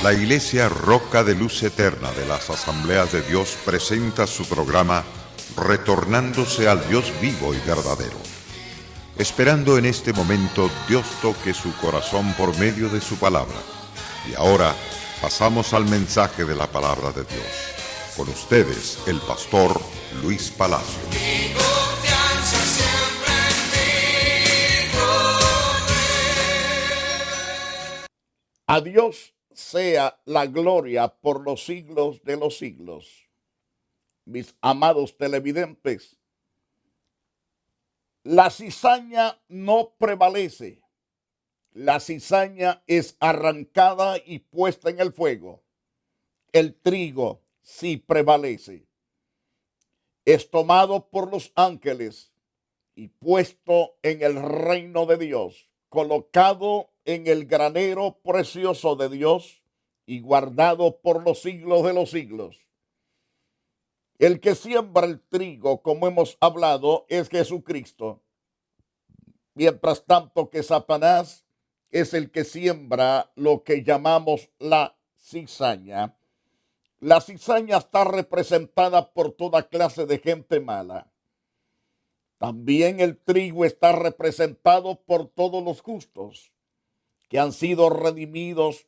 La Iglesia Roca de Luz Eterna de las Asambleas de Dios presenta su programa Retornándose al Dios vivo y verdadero. Esperando en este momento Dios toque su corazón por medio de su palabra. Y ahora pasamos al mensaje de la palabra de Dios. Con ustedes, el pastor Luis Palacio. A Dios sea la gloria por los siglos de los siglos. Mis amados televidentes, la cizaña no prevalece. La cizaña es arrancada y puesta en el fuego. El trigo sí prevalece. Es tomado por los ángeles y puesto en el reino de Dios, colocado en el granero precioso de Dios y guardado por los siglos de los siglos. El que siembra el trigo, como hemos hablado, es Jesucristo. Mientras tanto que Satanás es el que siembra lo que llamamos la cizaña. La cizaña está representada por toda clase de gente mala. También el trigo está representado por todos los justos, que han sido redimidos,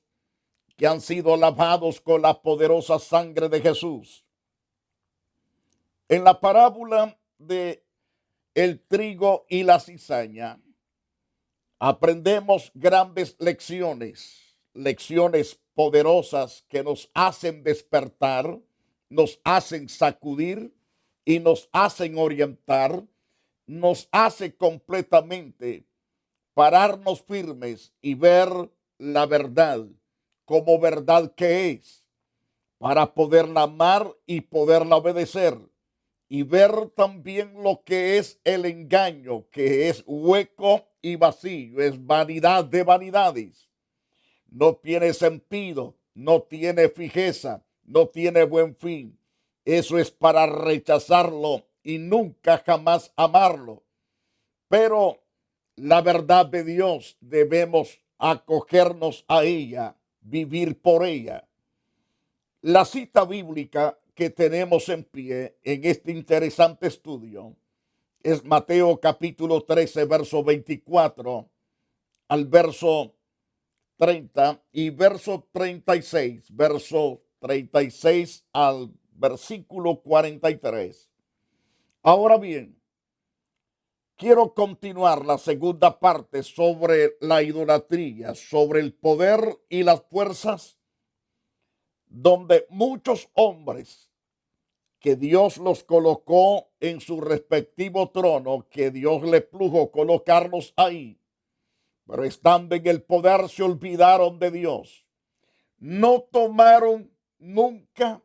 que han sido lavados con la poderosa sangre de Jesús. En la parábola de el trigo y la cizaña, aprendemos grandes lecciones poderosas que nos hacen despertar, nos hacen sacudir y nos hacen orientar, nos hace completamente pararnos firmes y ver la verdad como verdad que es, para poderla amar y poderla obedecer, y ver también lo que es el engaño, que es hueco y vacío, es vanidad de vanidades. No tiene sentido, no tiene fijeza, no tiene buen fin. Eso es para rechazarlo y nunca jamás amarlo. Pero la verdad de Dios debemos acogernos a ella, vivir por ella. La cita bíblica que tenemos en pie en este interesante estudio es Mateo capítulo 13, verso 24 al verso 30 y verso 36, verso 36 al versículo 43. Ahora bien, quiero continuar la segunda parte sobre la idolatría, sobre el poder y las fuerzas, donde muchos hombres que Dios los colocó en su respectivo trono, que Dios le plugo colocarlos ahí, pero estando en el poder se olvidaron de Dios. No tomaron nunca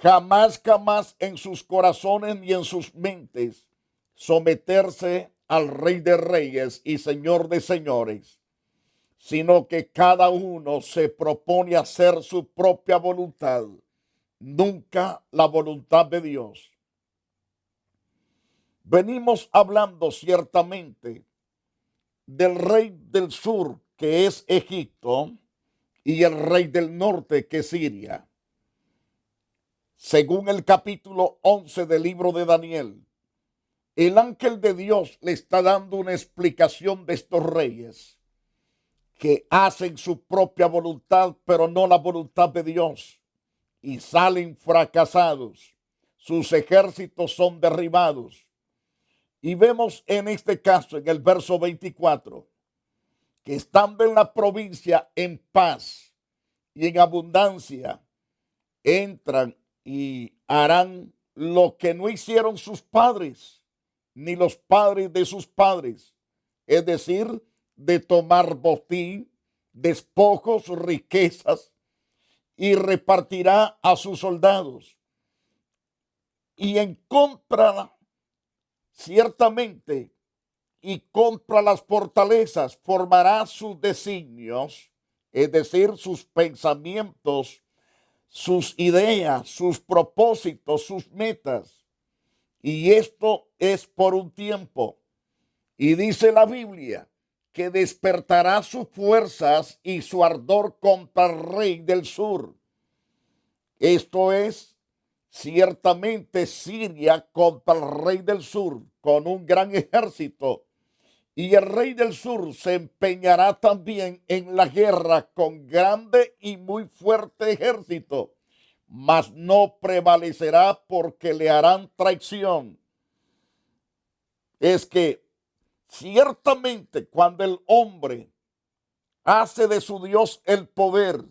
jamás en sus corazones ni en sus mentes someterse al Rey de Reyes y Señor de Señores, sino que cada uno se propone hacer su propia voluntad, nunca la voluntad de Dios. Venimos hablando ciertamente del rey del sur, que es Egipto, y el rey del norte, que es Siria. Según el capítulo 11 del libro de Daniel, el ángel de Dios le está dando una explicación de estos reyes que hacen su propia voluntad, pero no la voluntad de Dios, y salen fracasados. Sus ejércitos son derribados. Y vemos en este caso, en el verso 24, que estando en la provincia en paz y en abundancia, entran y harán lo que no hicieron sus padres, ni los padres de sus padres, es decir, de tomar botín, despojos, riquezas, y repartirá a sus soldados. Y en contra, ciertamente, y contra las fortalezas formará sus designios, es decir, sus pensamientos, sus ideas, sus propósitos, sus metas. Y esto es por un tiempo. Y dice la Biblia que despertará sus fuerzas y su ardor contra el rey del sur. Esto es, ciertamente Siria contra el rey del sur con un gran ejército. Y el rey del sur se empeñará también en la guerra con grande y muy fuerte ejército, mas no prevalecerá porque le harán traición. Es que ciertamente cuando el hombre hace de su Dios el poder,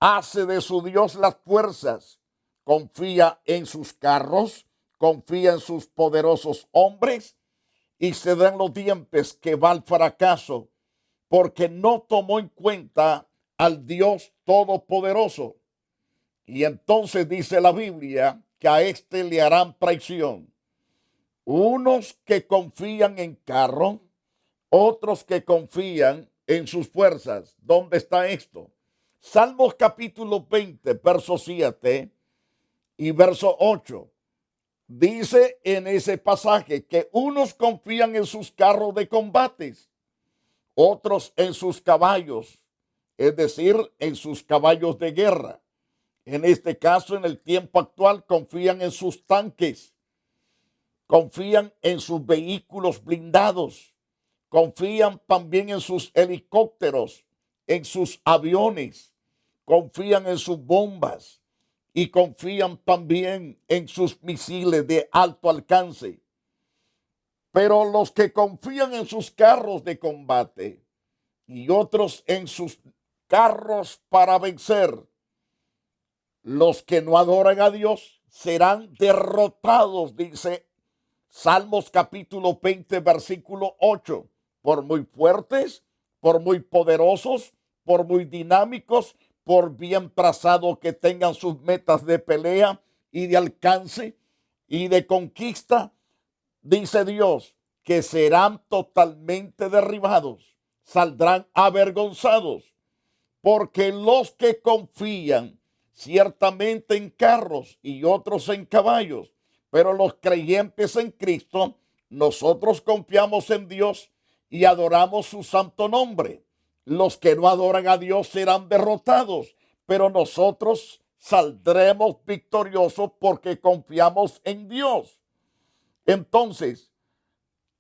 hace de su Dios las fuerzas, confía en sus carros, confía en sus poderosos hombres y se dan los dientes que va al fracaso porque no tomó en cuenta al Dios Todopoderoso. Y entonces dice la Biblia que a este le harán traición. Unos que confían en carro, otros que confían en sus fuerzas. ¿Dónde está esto? Salmos capítulo 20, verso 7 y verso 8. Dice en ese pasaje que unos confían en sus carros de combates, otros en sus caballos, es decir, en sus caballos de guerra. En este caso, en el tiempo actual, confían en sus tanques, confían en sus vehículos blindados, confían también en sus helicópteros, en sus aviones, confían en sus bombas y confían también en sus misiles de alto alcance. Pero los que confían en sus carros de combate y otros en sus carros para vencer, los que no adoran a Dios serán derrotados, dice Salmos capítulo 20, versículo 8. Por muy fuertes, por muy poderosos, por muy dinámicos, por bien trazados que tengan sus metas de pelea y de alcance y de conquista, dice Dios que serán totalmente derribados, saldrán avergonzados, porque los que confían ciertamente en carros y otros en caballos, pero los creyentes en Cristo, nosotros confiamos en Dios y adoramos su santo nombre. Los que no adoran a Dios serán derrotados, pero nosotros saldremos victoriosos porque confiamos en Dios. Entonces,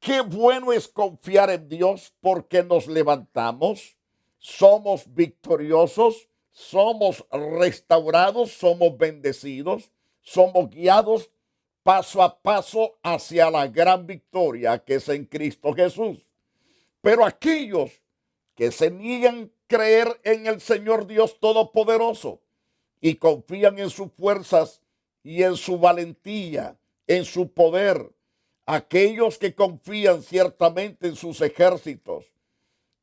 qué bueno es confiar en Dios porque nos levantamos, somos victoriosos, somos restaurados, somos bendecidos, somos guiados paso a paso hacia la gran victoria que es en Cristo Jesús. Pero aquellos que se niegan a creer en el Señor Dios Todopoderoso y confían en sus fuerzas y en su valentía, en su poder, aquellos que confían ciertamente en sus ejércitos,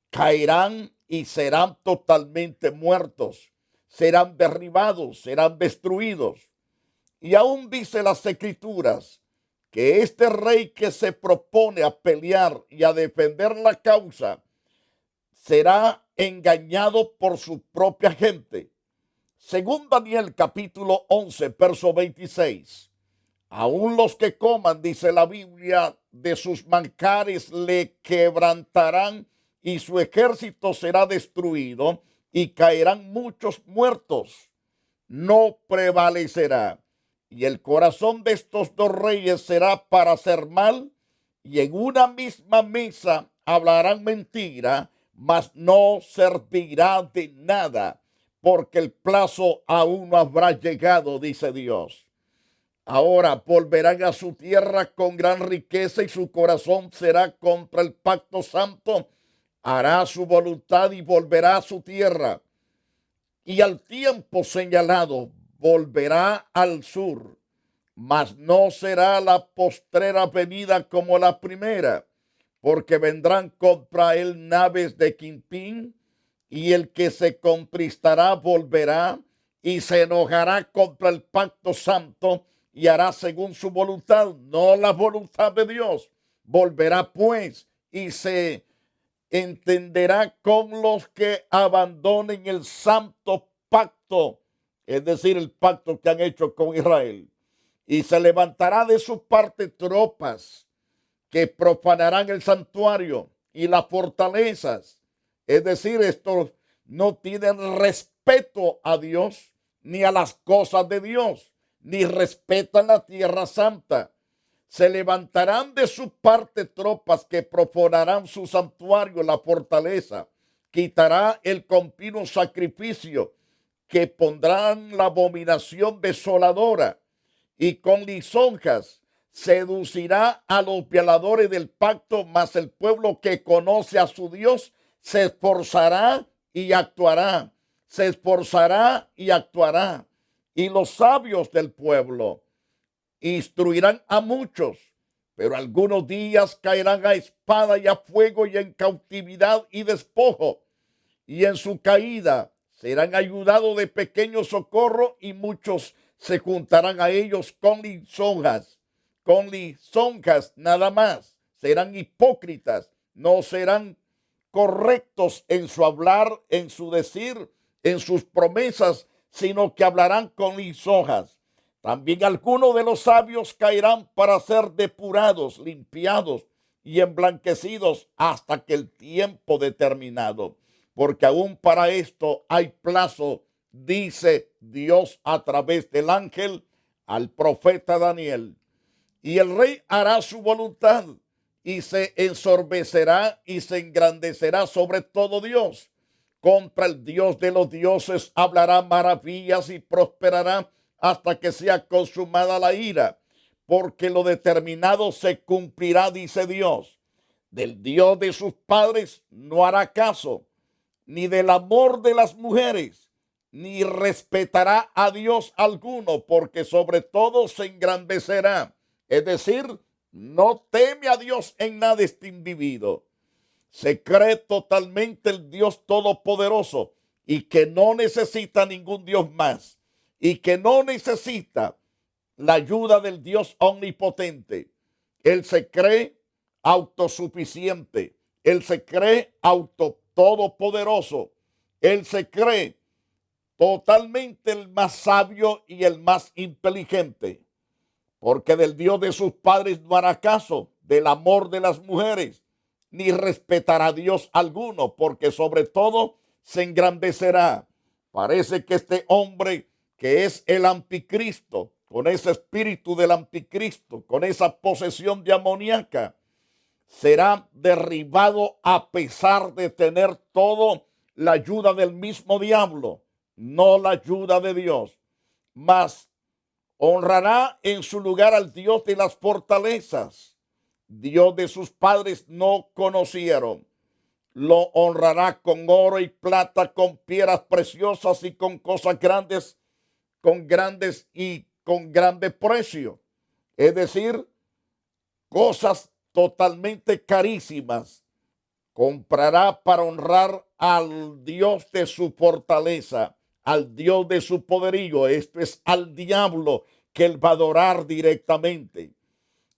caerán y serán totalmente muertos, serán derribados, serán destruidos. Y aún dice las Escrituras que este rey que se propone a pelear y a defender la causa será engañado por su propia gente. Según Daniel capítulo 11, verso 26. Aún los que coman, dice la Biblia, de sus manjares le quebrantarán y su ejército será destruido y caerán muchos muertos. No prevalecerá. Y el corazón de estos dos reyes será para hacer mal y en una misma mesa hablarán mentira, mas no servirá de nada porque el plazo aún no habrá llegado, dice Dios. Ahora volverán a su tierra con gran riqueza y su corazón será contra el pacto santo. Hará su voluntad y volverá a su tierra. Y al tiempo señalado volverá al sur, mas no será la postrera venida como la primera, porque vendrán contra él naves de Quintín, y el que se contristará volverá y se enojará contra el pacto santo y hará según su voluntad, no la voluntad de Dios. Volverá pues y se entenderá con los que abandonen el santo pacto, es decir, el pacto que han hecho con Israel. Y se levantará de su parte tropas que profanarán el santuario y las fortalezas. Es decir, estos no tienen respeto a Dios ni a las cosas de Dios, ni respetan la tierra santa. Se levantarán de su parte tropas que profanarán su santuario, la fortaleza. Quitará el continuo sacrificio, que pondrán la abominación desoladora, y con lisonjas seducirá a los violadores del pacto, mas el pueblo que conoce a su Dios se esforzará y actuará, se esforzará y actuará. Y los sabios del pueblo instruirán a muchos, pero algunos días caerán a espada y a fuego y en cautividad y despojo, y en su caída serán ayudados de pequeño socorro, y muchos se juntarán a ellos con lisonjas nada más. Serán hipócritas, no serán correctos en su hablar, en su decir, en sus promesas, sino que hablarán con lisonjas. También algunos de los sabios caerán para ser depurados, limpiados y emblanquecidos hasta que el tiempo determinado. Porque aún para esto hay plazo, dice Dios a través del ángel al profeta Daniel. Y el rey hará su voluntad y se ensorbecerá y se engrandecerá sobre todo Dios. Contra el Dios de los dioses hablará maravillas y prosperará hasta que sea consumada la ira, porque lo determinado se cumplirá, dice Dios. Del Dios de sus padres no hará caso, ni del amor de las mujeres, ni respetará a Dios alguno, porque sobre todo se engrandecerá. Es decir, no teme a Dios en nada este individuo. Se cree totalmente el Dios todopoderoso y que no necesita ningún Dios más, y que no necesita la ayuda del Dios omnipotente. Él se cree autosuficiente. Él se cree todopoderoso. Él se cree totalmente el más sabio y el más inteligente. Porque del Dios de sus padres no hará caso, del amor de las mujeres, ni respetará a Dios alguno, porque sobre todo se engrandecerá. Parece que este hombre, que es el anticristo, con ese espíritu del anticristo, con esa posesión demoníaca, será derribado a pesar de tener toda la ayuda del mismo diablo, no la ayuda de Dios. Mas honrará en su lugar al Dios de las fortalezas. Dios de sus padres no conocieron. Lo honrará con oro y plata, con piedras preciosas y con cosas grandes, con grande precio. Es decir, cosas totalmente carísimas. Comprará para honrar al Dios de su fortaleza, al Dios de su poderío. Esto es al diablo, que él va a adorar directamente.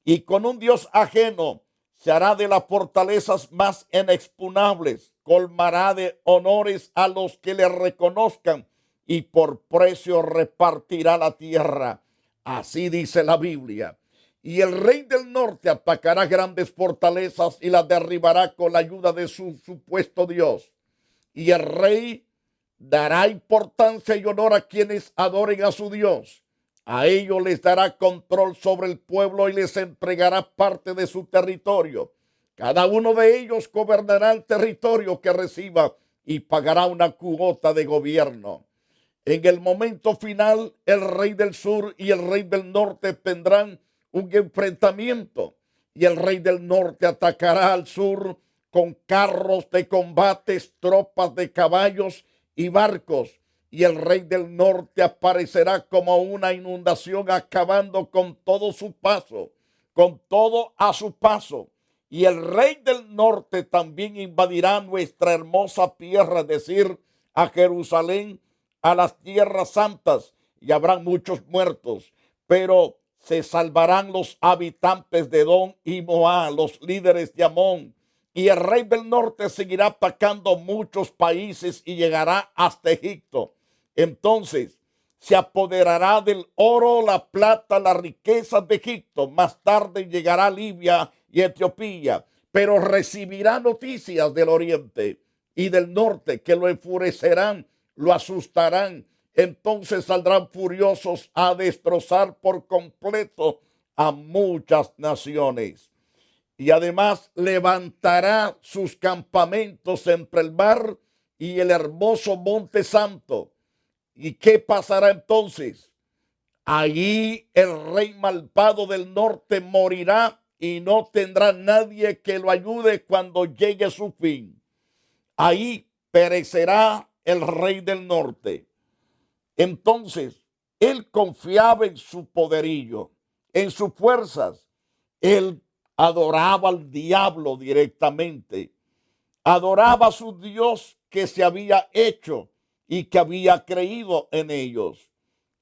Y con un Dios ajeno se hará de las fortalezas más inexpugnables, colmará de honores a los que le reconozcan, y por precio repartirá la tierra. Así dice la Biblia. Y el rey del norte atacará grandes fortalezas y las derribará con la ayuda de su supuesto Dios. Y el rey dará importancia y honor a quienes adoren a su Dios. A ellos les dará control sobre el pueblo y les entregará parte de su territorio. Cada uno de ellos gobernará el territorio que reciba y pagará una cuota de gobierno. En el momento final, el rey del sur y el rey del norte tendrán un enfrentamiento, y el rey del norte atacará al sur con carros de combates, tropas de caballos y barcos, y el rey del norte aparecerá como una inundación, acabando con todo su paso, con todo a su paso. Y el rey del norte también invadirá nuestra hermosa tierra, es decir, a Jerusalén, a las tierras santas, y habrán muchos muertos, pero se salvarán los habitantes de Edom y Moab, los líderes de Amón. Y el rey del norte seguirá atacando muchos países y llegará hasta Egipto. Entonces se apoderará del oro, la plata, las riquezas de Egipto. Más tarde llegará a Libia y Etiopía. pero recibirá noticias del oriente y del norte que lo enfurecerán, lo asustarán. Entonces saldrán furiosos a destrozar por completo a muchas naciones. Y además levantará sus campamentos entre el mar y el hermoso monte santo. ¿Y qué pasará entonces? Allí el rey malvado del norte morirá y no tendrá nadie que lo ayude cuando llegue su fin. Ahí perecerá el rey del norte. Entonces, él confiaba en su poderío, en sus fuerzas. Él adoraba al diablo directamente. Adoraba a su Dios que se había hecho y que había creído en ellos.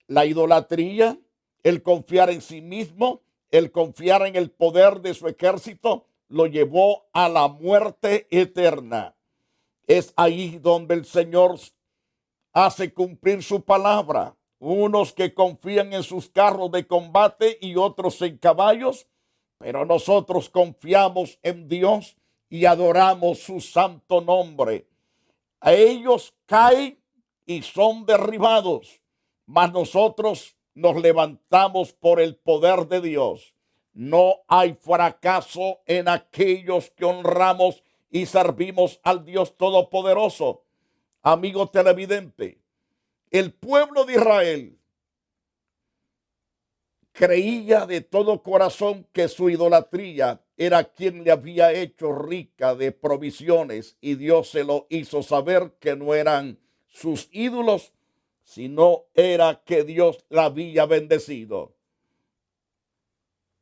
La idolatría, el confiar en sí mismo, el confiar en el poder de su ejército, lo llevó a la muerte eterna. Es ahí donde el Señor hace cumplir su palabra. Unos que confían en sus carros de combate y otros en caballos, pero nosotros confiamos en Dios y adoramos su santo nombre. A ellos caen y son derribados, mas nosotros nos levantamos por el poder de Dios. No hay fracaso en aquellos que honramos y servimos al Dios Todopoderoso. Amigo televidente, el pueblo de Israel creía de todo corazón que su idolatría era quien le había hecho rica de provisiones, y Dios se lo hizo saber que no eran sus ídolos, sino era que Dios la había bendecido.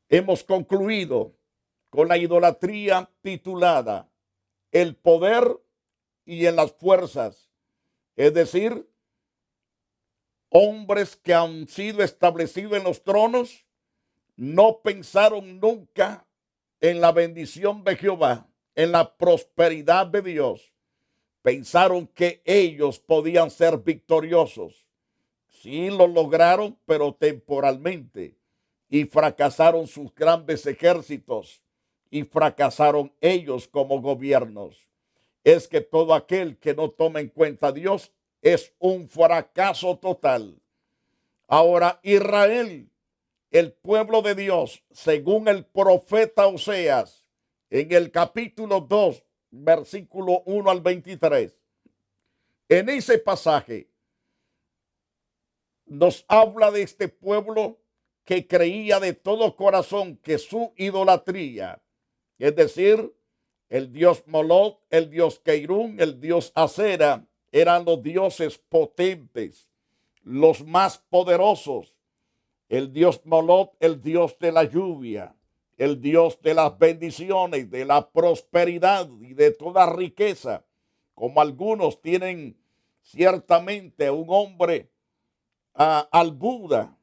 Hemos concluido con la idolatría titulada El poder y en las fuerzas, es decir, hombres que han sido establecidos en los tronos no pensaron nunca en la bendición de Jehová, en la prosperidad de Dios. Pensaron que ellos podían ser victoriosos. Sí lo lograron, pero temporalmente. Y fracasaron sus grandes ejércitos. Y fracasaron ellos como gobiernos. Es que todo aquel que no toma en cuenta a Dios es un fracaso total. Ahora, Israel, el pueblo de Dios, según el profeta Oseas, en el capítulo 2, versículo 1 al 23, en ese pasaje nos habla de este pueblo que creía de todo corazón que su idolatría, es decir, el dios Moloch, el dios Keirún, el dios Acera, eran los dioses potentes, los más poderosos. El dios Moloch, el dios de la lluvia, el dios de las bendiciones, de la prosperidad y de toda riqueza. Como algunos tienen ciertamente un hombre, al Buda,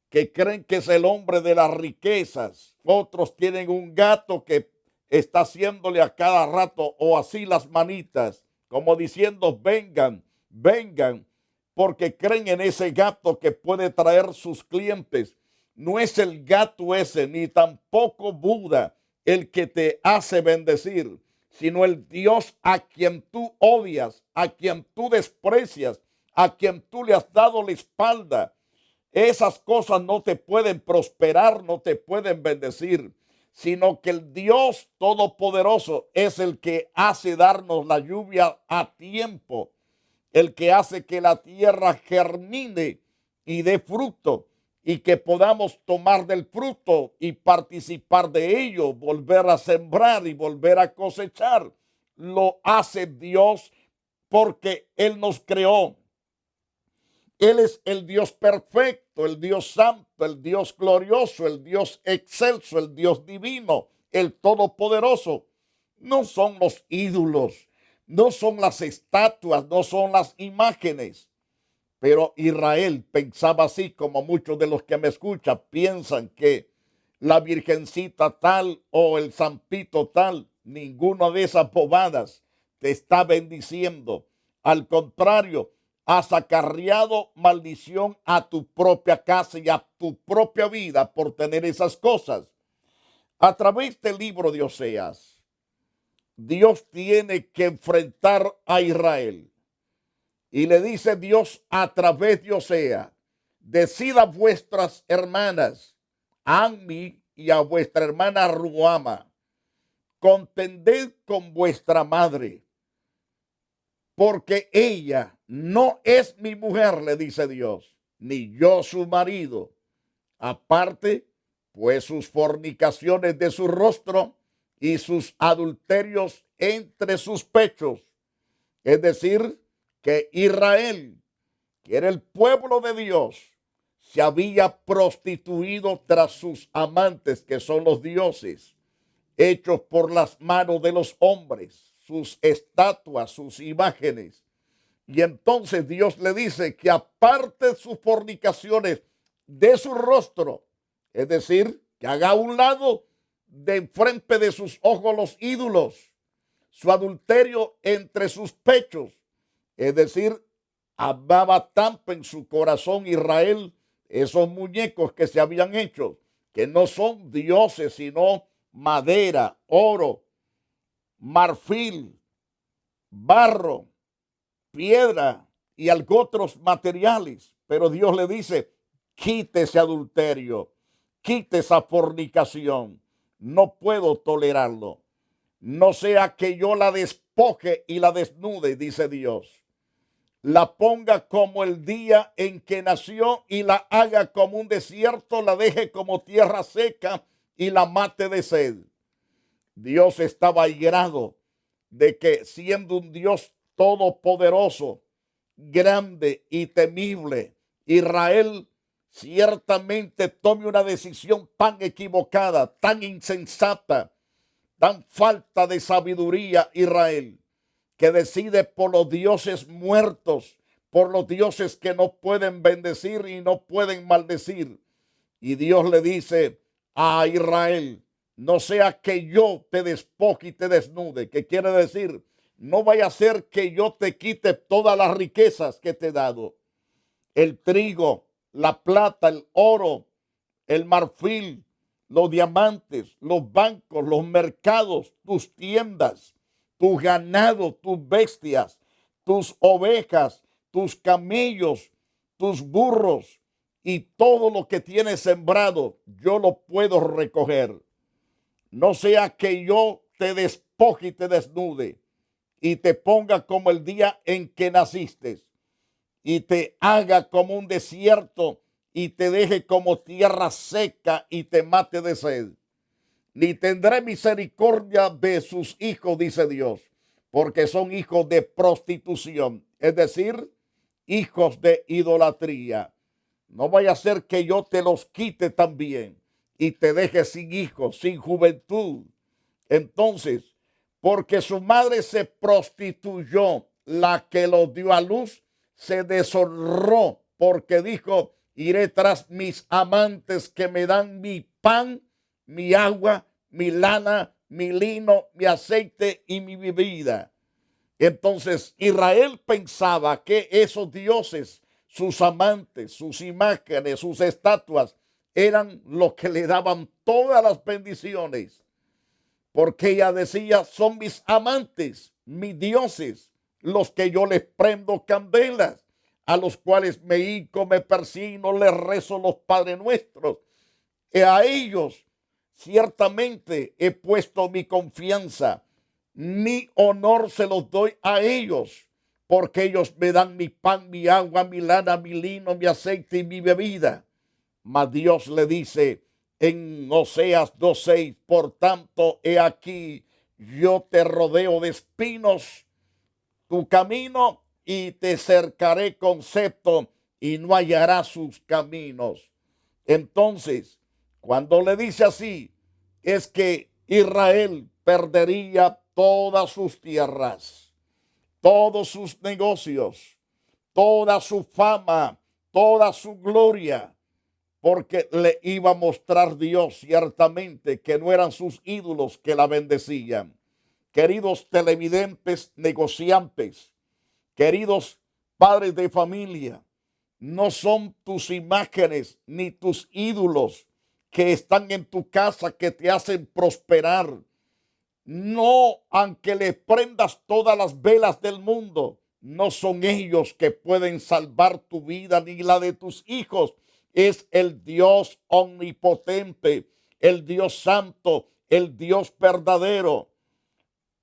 que creen que es el hombre de las riquezas. Otros tienen un gato que está haciéndole a cada rato o así las manitas, como diciendo vengan, vengan, porque creen en ese gato que puede traer sus clientes. No es el gato ese, ni tampoco Buda, el que te hace bendecir, sino el Dios a quien tú odias, a quien tú desprecias, a quien tú le has dado la espalda. Esas cosas no te pueden prosperar, no te pueden bendecir, sino que el Dios Todopoderoso es el que hace darnos la lluvia a tiempo, el que hace que la tierra germine y dé fruto, y que podamos tomar del fruto y participar de ello, volver a sembrar y volver a cosechar. Lo hace Dios porque Él nos creó. Él es el Dios perfecto, el Dios santo, el Dios glorioso, el Dios excelso, el Dios divino, el todopoderoso. No son los ídolos, no son las estatuas, no son las imágenes. Pero Israel pensaba así, como muchos de los que me escuchan piensan que la virgencita tal o el Sampito tal, ninguna de esas bobadas te está bendiciendo. Al contrario, has acarreado maldición a tu propia casa y a tu propia vida por tener esas cosas. A través del libro de Oseas, Dios tiene que enfrentar a Israel. Y le dice Dios a través de Osea, decid a vuestras hermanas, a Ammi y a vuestra hermana Ruama, contended con vuestra madre, porque ella no es mi mujer, le dice Dios, ni yo su marido. Aparte, pues sus fornicaciones de su rostro y sus adulterios entre sus pechos. Es decir, que Israel, que era el pueblo de Dios, se había prostituido tras sus amantes, que son los dioses, hechos por las manos de los hombres, sus estatuas, sus imágenes. Y entonces Dios le dice que aparte sus fornicaciones de su rostro, es decir, que haga a un lado de enfrente de sus ojos los ídolos, su adulterio entre sus pechos, es decir, amaba tanto en su corazón Israel esos muñecos que se habían hecho, que no son dioses, sino madera, oro, marfil, barro, piedra y algo otros materiales. Pero Dios le dice, quite ese adulterio, quite esa fornicación. No puedo tolerarlo. No sea que yo la despoje y la desnude, dice Dios. La ponga como el día en que nació y la haga como un desierto, la deje como tierra seca y la mate de sed. Dios estaba airado de que siendo un Dios todopoderoso, grande y temible, Israel ciertamente tome una decisión tan equivocada, tan insensata, tan falta de sabiduría Israel, que decide por los dioses muertos, por los dioses que no pueden bendecir y no pueden maldecir. Y Dios le dice a Israel, no sea que yo te despoje y te desnude, que quiere decir, no vaya a ser que yo te quite todas las riquezas que te he dado. El trigo, la plata, el oro, el marfil, los diamantes, los bancos, los mercados, tus tiendas, tu ganado, tus bestias, tus ovejas, tus camellos, tus burros y todo lo que tienes sembrado, yo lo puedo recoger. No sea que yo te despoje y te desnude y te ponga como el día en que naciste y te haga como un desierto y te deje como tierra seca y te mate de sed. Ni tendré misericordia de sus hijos, dice Dios, porque son hijos de prostitución, es decir, hijos de idolatría. No vaya a ser que yo te los quite también y te deje sin hijos, sin juventud. Entonces, porque su madre se prostituyó, la que los dio a luz, se deshonró, porque dijo, iré tras mis amantes que me dan mi pan, mi agua, mi lana, mi lino, mi aceite y mi bebida. Entonces Israel pensaba que esos dioses, sus amantes, sus imágenes, sus estatuas, eran los que le daban todas las bendiciones. Porque ella decía, son mis amantes, mis dioses, los que yo les prendo candelas, a los cuales me hinco, me persino, les rezo los Padres Nuestros. Y a ellos ciertamente he puesto mi confianza. Mi honor se los doy a ellos, porque ellos me dan mi pan, mi agua, mi lana, mi lino, mi aceite y mi bebida. Mas Dios le dice en Oseas 2:6, por tanto, he aquí, yo te rodeo de espinos tu camino y te cercaré con cepo y no hallarás sus caminos. Entonces, cuando le dice así, es que Israel perdería todas sus tierras, todos sus negocios, toda su fama, toda su gloria, porque le iba a mostrar Dios ciertamente que no eran sus ídolos que la bendecían. Queridos televidentes, negociantes, queridos padres de familia, no son tus imágenes ni tus ídolos que están en tu casa que te hacen prosperar. No, aunque le prendas todas las velas del mundo, no son ellos que pueden salvar tu vida ni la de tus hijos. Es el Dios omnipotente, el Dios santo, el Dios verdadero.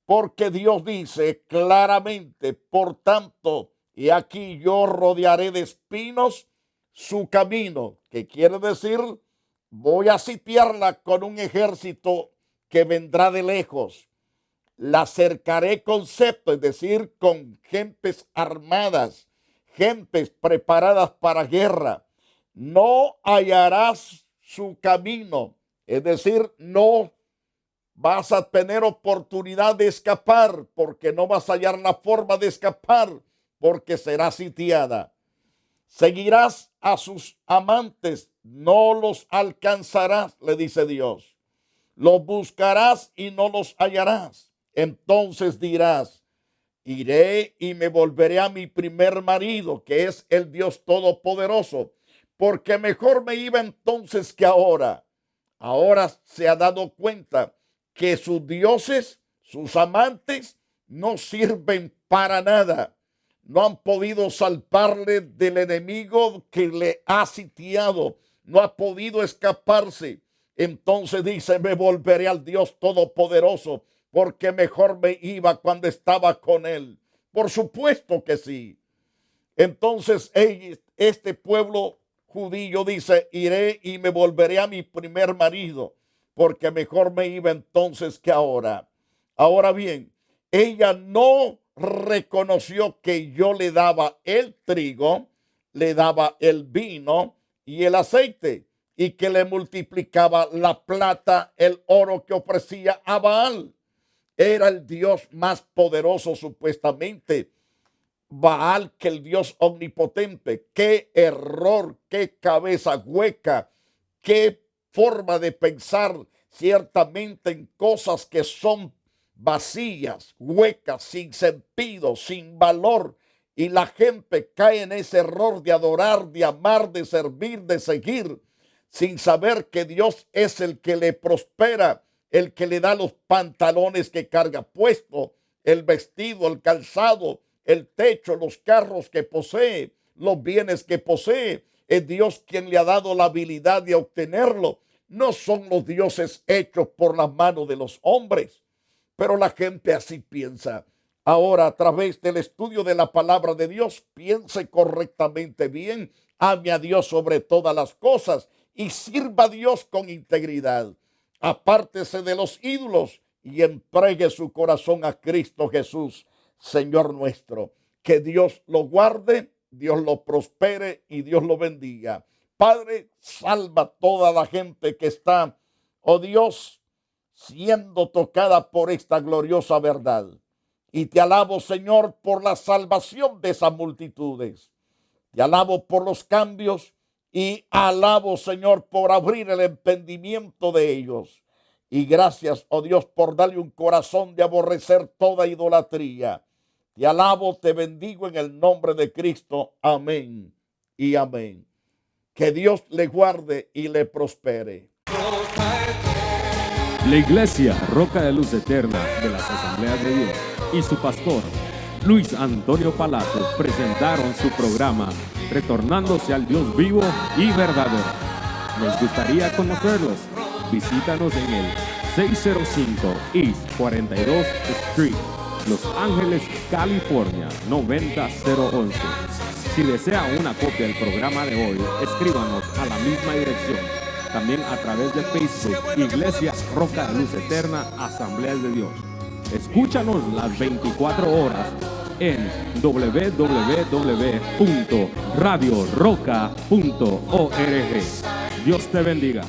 Porque Dios dice claramente, por tanto, y aquí yo rodearé de espinos su camino, que quiere decir, voy a sitiarla con un ejército que vendrá de lejos. La cercaré con cepto, es decir, con gentes armadas, gentes preparadas para guerra. No hallarás su camino, es decir, no vas a tener oportunidad de escapar, porque no vas a hallar la forma de escapar, porque será sitiada. Seguirás a sus amantes, no los alcanzarás, le dice Dios. Los buscarás y no los hallarás. Entonces dirás, iré y me volveré a mi primer marido, que es el Dios Todopoderoso, porque mejor me iba entonces que ahora. Ahora se ha dado cuenta que sus dioses, sus amantes, no sirven para nada. No han podido salvarle del enemigo que le ha sitiado. No ha podido escaparse. Entonces dice, me volveré al Dios Todopoderoso, porque mejor me iba cuando estaba con él. Por supuesto que sí. Entonces este pueblo judío dice, iré y me volveré a mi primer marido, porque mejor me iba entonces que ahora. Ahora bien, ella no reconoció que yo le daba el trigo, le daba el vino y el aceite, y que le multiplicaba la plata, el oro que ofrecía a Baal. Era el Dios más poderoso supuestamente, Baal, que el Dios omnipotente. Qué error, qué cabeza hueca, qué forma de pensar ciertamente en cosas que son vacías, huecas, sin sentido, sin valor. Y la gente cae en ese error de adorar, de amar, de servir, de seguir, sin saber que Dios es el que le prospera, el que le da los pantalones que carga puesto, el vestido, el calzado, el techo, los carros que posee, los bienes que posee. Es Dios quien le ha dado la habilidad de obtenerlo. No son los dioses hechos por las manos de los hombres. Pero la gente así piensa. Ahora, a través del estudio de la palabra de Dios, piense correctamente bien, ame a Dios sobre todas las cosas y sirva a Dios con integridad. Apártese de los ídolos y entregue su corazón a Cristo Jesús, Señor nuestro. Que Dios lo guarde, Dios lo prospere y Dios lo bendiga. Padre, salva toda la gente que está, oh Dios, siendo tocada por esta gloriosa verdad. Y te alabo, Señor, por la salvación de esas multitudes. Te alabo por los cambios y alabo, Señor, por abrir el entendimiento de ellos. Y gracias, oh Dios, por darle un corazón de aborrecer toda idolatría. Te alabo, te bendigo en el nombre de Cristo. Amén y amén. Que Dios le guarde y le prospere. La Iglesia Roca de Luz Eterna de las Asambleas de Dios y su pastor Luis Antonio Palacio presentaron su programa Retornándose al Dios vivo y verdadero. Nos gustaría conocerlos. Visítanos en el 605 East 42 Street, Los Ángeles, California 90011. Si desea una copia del programa de hoy, escríbanos a la misma dirección. También a través de Facebook, Iglesia Roca de Luz Eterna, Asambleas de Dios. Escúchanos las 24 horas en www.radioroca.org. Dios te bendiga.